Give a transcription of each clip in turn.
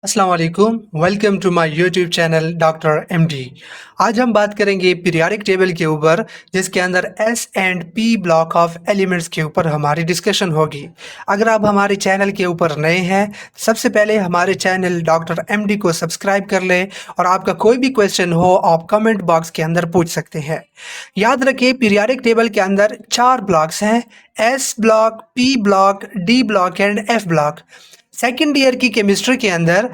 अस्सलाम वालेकुम, welcome to my YouTube channel doctor MD. आज हम बात करेंगे पीरियोडिक टेबल के ऊपर, जिसके अंदर S and P block of elements के ऊपर हमारी डिस्कशन होगी। अगर आप हमारे चैनल के ऊपर नए हैं, सबसे पहले हमारे चैनल डॉक्टर एमडी को सब्सक्राइब कर लें और आपका कोई भी क्वेश्चन हो आप कमेंट बॉक्स के अंदर पूछ सकते हैं। याद रखिए, पीरियोडिक टेबल के अंदर 4 ब्लॉक्स हैं: S block, P block, D block and F block. Second year की केमिस्ट्री के अंदर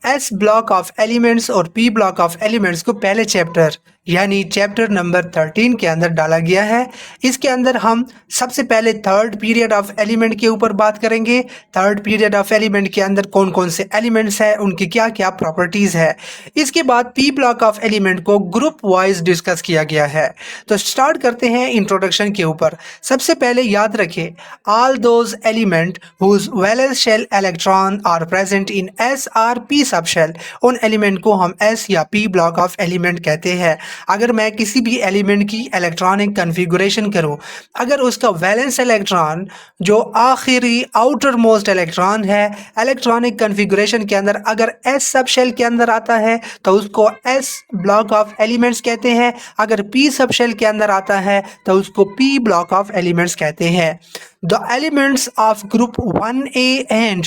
एस ब्लॉक ऑफ एलिमेंट्स और पी ब्लॉक ऑफ एलिमेंट्स को पहले चैप्टर यानी चैप्टर नंबर 13 के अंदर डाला गया है। इसके अंदर हम सबसे पहले थर्ड पीरियड ऑफ एलिमेंट के ऊपर बात करेंगे। थर्ड पीरियड ऑफ एलिमेंट के अंदर कौन कौन से एलिमेंट्स हैं, उनकी क्या क्या प्रॉपर्टीज़ है। इसके बाद पी ब्लॉक ऑफ एलिमेंट को ग्रुप वाइज डिस्कस किया गया है। तो स्टार्ट करते हैं इंट्रोडक्शन के ऊपर। सबसे पहले याद रखें, all those element whose valence shell electron are present in s or p sub shell, उन एलिमेंट को हम एस या पी ब्लॉक ऑफ एलिमेंट कहते हैं। अगर मैं किसी भी एलिमेंट की इलेक्ट्रॉनिक कन्फिगुरेशन करूं, अगर उसका वैलेंस इलेक्ट्रॉन जो आखिरी आउटर मोस्ट इलेक्ट्रॉन है इलेक्ट्रॉनिक कन्फिगुरेशन के अंदर अगर एस सब शेल के अंदर आता है तो उसको एस ब्लॉक ऑफ एलिमेंट्स कहते हैं। अगर पी सब शेल के अंदर आता है तो उसको पी ब्लॉक ऑफ एलिमेंट्स कहते हैं। The elements of group 1A and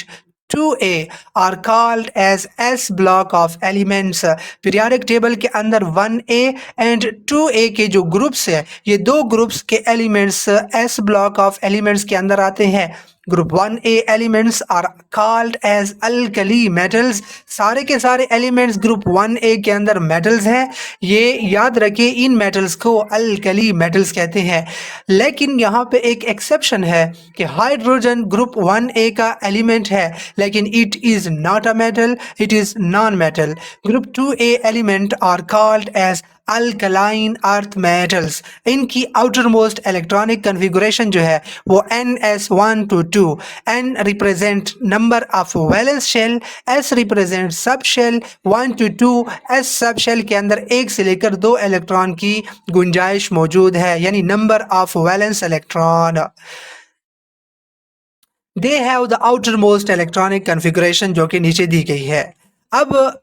2A are called as S block of elements। Periodic table के अंदर 1A एंड 2A के जो ग्रुप्स है, ये दो ग्रुप्स के elements S block of elements के अंदर आते हैं। Group 1A elements are called as alkali metals. सारे के सारे एलिमेंट्स ग्रुप 1A के अंदर मेटल्स हैं। ये याद रखिए, इन मेटल्स को अल्कली मेटल्स कहते हैं। लेकिन यहाँ पे एक एक्सेप्शन है कि हाइड्रोजन ग्रुप 1A का एलिमेंट है, लेकिन it is not a metal, it is non metal. Group 2A element are called as alkaline earth metals. इनकी आउटर मोस्ट इलेक्ट्रॉनिक कन्फिगुरेशन जो है वो NS1 to 2। N represent number of valence shell, S represent sub shell 1 to 2। S sub shell के अंदर एक से लेकर 2 electron की गुंजाइश मौजूद है, यानी number of valence electron. They have the outer most electronic configuration जो कि नीचे दी गई है। अब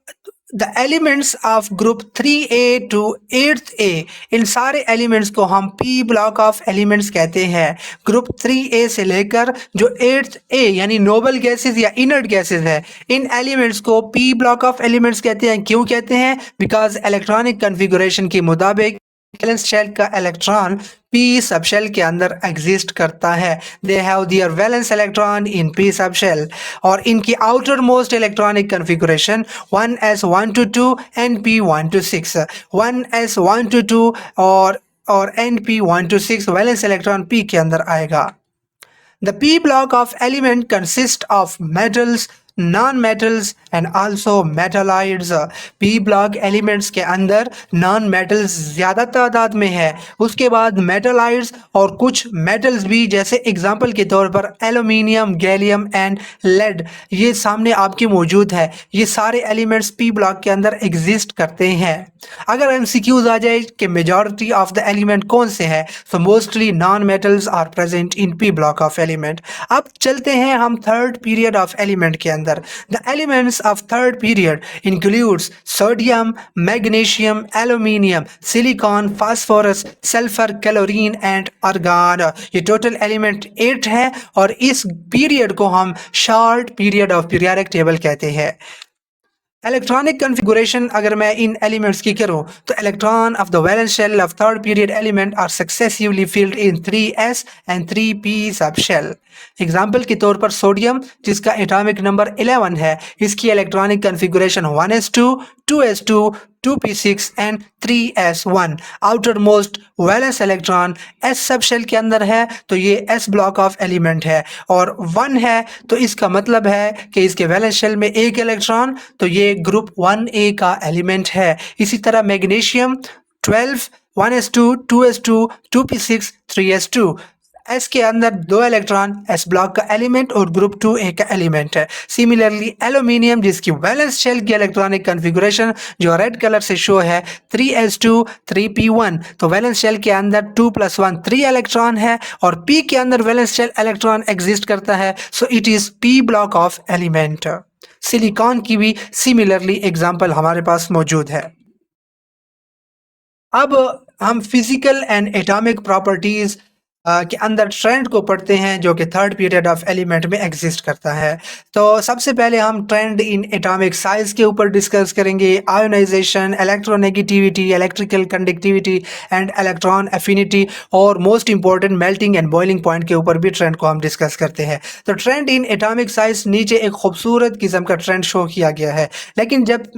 the elements of group 3A to 8A, इन सारे एलिमेंट्स को हम पी ब्लॉक ऑफ एलिमेंट्स कहते हैं। ग्रुप 3A से लेकर जो 8A यानी नोबल गैसेस या इनर्ट गैसेस है, इन एलिमेंट्स को पी ब्लॉक ऑफ एलिमेंट्स कहते हैं। क्यों कहते हैं? बिकॉज इलेक्ट्रॉनिक कन्फिगुरेशन के मुताबिक वैलेंस शेल का इलेक्ट्रॉन पी सब शेल के अंदर एग्जिस्ट करता है। They have their valence electron in p sub shell, और इनकी outer most electronic configuration 1s1 to 2 np1 to 6। 1s1 to 2 और np1 to 6 valence electron P के अंदर आएगा। The p block of element consists of metals, non-metals and also metalloids। p block elements के अंदर non-metals ज़्यादा तादाद में है, उसके बाद metalloids और कुछ metals भी, जैसे एग्जांपल के तौर पर एल्यूमिनियम, गैलियम एंड लेड, ये सामने आपके मौजूद है। ये सारे एलिमेंट्स p block के अंदर एग्जिस्ट करते हैं। अगर MCQs आ जाए कि मेजॉरिटी ऑफ द एलिमेंट कौन से हैं, तो mostly non metals are present in p block of element. अब चलते हैं हम थर्ड पीरियड ऑफ एलिमेंट के अंदर। The elements of third period includes sodium, magnesium, aluminium, silicon, phosphorus, sulphur, chlorine and argon. ये टोटल एलिमेंट 8 है और इस पीरियड को हम short period of periodic table कहते हैं। इलेक्ट्रॉनिक कन्फिगुरेशन अगर मैं इन एलिमेंट्स की करूं, तो electron of the valence shell of third period element are successively filled in 3s and 3p sub shell. Example के तौर पर सोडियम, जिसका एटॉमिक नंबर 11 है, इसकी electronic configuration 1s2, 2s2, 2p6 and 3s1। Outer most valence electron s sub shell के अंदर है, तो ये s ब्लॉक ऑफ एलिमेंट है, और 1 है तो इसका मतलब है कि इसके वैलेंस शेल में एक इलेक्ट्रॉन, तो ये ग्रुप 1A का एलिमेंट है। इसी तरह magnesium 12, 1s2, 2s2, 2p6, 3s2। S के अंदर 2 इलेक्ट्रॉन, एस ब्लॉक का एलिमेंट और ग्रुप 2A का एलिमेंट है। सिमिलरली एल्यूमिनियम, जिसकी वैलेंस शेल की इलेक्ट्रॉनिक कन्फिगुरेशन जो रेड कलर से शो है 3s2, 3p1, तो वैलेंस शेल के अंदर 2 + 1 3 इलेक्ट्रॉन है, और p के अंदर वैलेंस शेल इलेक्ट्रॉन एग्जिस्ट करता है, so it is p block of element. Silicon की भी सिमिलरली एग्जांपल हमारे पास मौजूद है। अब हम फिजिकल एंड एटॉमिक प्रॉपर्टीज के अंदर ट्रेंड को पढ़ते हैं जो कि थर्ड पीरियड ऑफ एलिमेंट में एग्जिस्ट करता है। तो सबसे पहले हम ट्रेंड इन एटॉमिक साइज के ऊपर डिस्कस करेंगे, ionization, electronegativity, electrical conductivity and electron affinity, और most important melting and boiling point के ऊपर भी ट्रेंड को हम डिस्कस करते हैं। तो ट्रेंड इन एटॉमिक साइज नीचे एक खूबसूरत किस्म का ट्रेंड शो किया गया है, लेकिन जब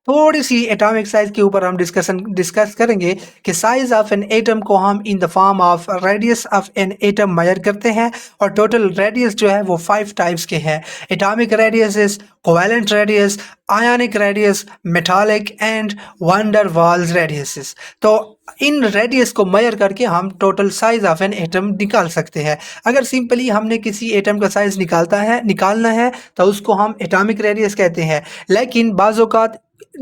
थोड़ी सी एटॉमिक साइज के ऊपर हम डिस्कस करेंगे कि साइज ऑफ एन एटम को हम in the form of radius of an atom measure करते हैं, और टोटल रेडियस जो है वो 5 टाइप्स के हैं। Atomic radius, covalent radius, ionic radius, metallic and van der Waals radius. तो इन रेडियस को मेजर करके हम total size of an atom निकाल सकते हैं। अगर सिंपली हमने किसी एटम का साइज निकालना है तो उसको हम एटॉमिक रेडियस कहते हैं। लेकिन बाज़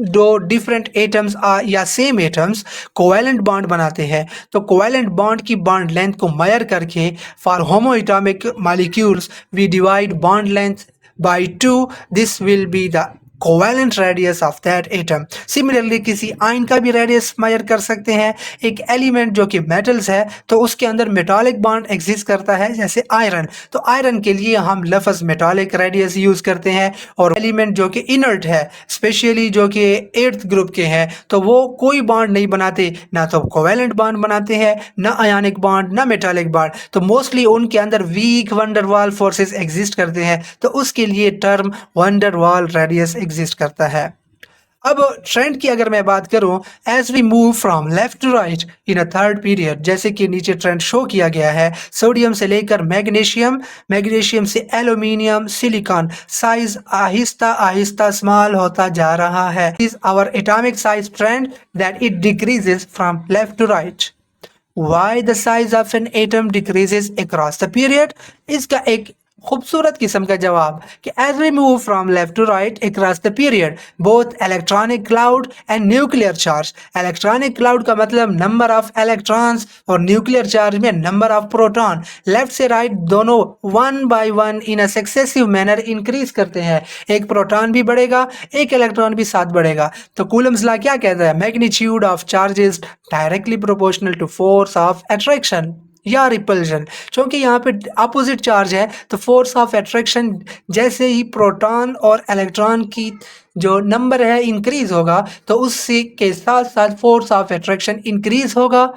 दो डिफरेंट एटम्स या सेम एटम्स कोवेलेंट बॉन्ड बनाते हैं, तो कोवेलेंट बॉन्ड की बॉन्ड लेंथ को मेजर करके for homo atomic molecules we divide bond length by 2, this will be the covalent radius of that atom. Similarly किसी आयन का भी रेडियस मेजर कर सकते हैं। एक एलिमेंट जो कि मेटल्स है तो उसके अंदर मेटालिक बॉन्ड एग्जिस्ट करता है, जैसे आयरन। तो आयरन के लिए हम लफ्ज़ मेटालिक रेडियस यूज़ करते हैं। और एलिमेंट जो कि इनर्ट है, स्पेशली जो कि 8th ग्रुप के हैं, तो वो कोई बॉन्ड नहीं बनाते, ना तो कोवेलेंट बॉन्ड बनाते हैं, ना आयनिक बॉन्ड, ना मेटालिक बॉन्ड। तो मोस्टली उनके अंदर वीक वंडरवाल फोर्सेस एग्जिस्ट करते हैं, तो उसके लिए टर्म वंडरवाल रेडियस एग्जिस्ट करता है। अब ट्रेंड की अगर मैं बात करूं, as we move from left to right in a third period, जैसे कि नीचे ट्रेंड शो किया गया है, सोडियम से लेकर मैग्नीशियम, मैग्नीशियम से एल्यूमिनियम, सिलिकॉन, साइज आहिस्ता आहिस्ता स्मॉल होता जा रहा है। Is our atomic size trend that it decreases from left to right. Why the size of an atom decreases across the period? इसका एक खूबसूरत किस्म का जवाब कि as we move from left to right across the period, both electronic cloud and nuclear charge. electronic cloud का मतलब number of electrons और nuclear charge में number of proton. left से right दोनों one by one in a successive manner increase करते हैं। एक proton भी बढ़ेगा, एक इलेक्ट्रॉन भी साथ बढ़ेगा। तो कूलम्स लॉ क्या कहता है? Magnitude of charges directly proportional to force of attraction या रिपल्जन। क्योंकि यहाँ पे अपोजिट चार्ज है, तो फोर्स ऑफ अट्रैक्शन जैसे ही प्रोटॉन और इलेक्ट्रॉन की जो नंबर है इंक्रीज होगा, तो उससे के साथ साथ फोर्स ऑफ अट्रैक्शन इंक्रीज होगा।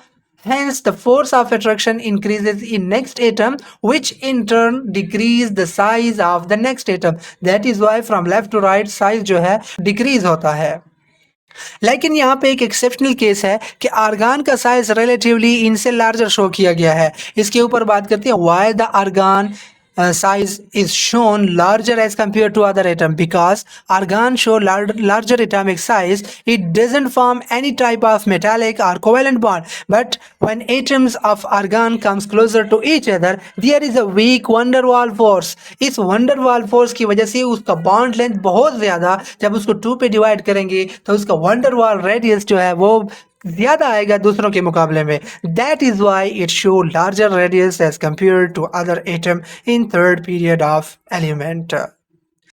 Hence, the force of attraction increases in next atom, which in turn decrease the size of the next atom. That is why from left to right size जो है decrease होता है। लेकिन यहाँ पे एक exceptional case है कि आर्गान का साइज रिलेटिवली इनसे लार्जर शो किया गया है। इसके ऊपर बात करते हैं, why the argon size is shown larger as compared to other atom, because argon show larger atomic size. It doesn't form any type of metallic or covalent bond, but when atoms of argon comes closer to each other, there is a weak van der Waals force. इस van der Waals force की वजह से उसका bond length बहुत ज़्यादा, जब उसको 2 पे डिवाइड करेंगे तो उसका van der Waals radius जो है वो ज़्यादा आएगा दूसरों के मुकाबले में। That is why it show larger radius as compared to other atom in third period of element.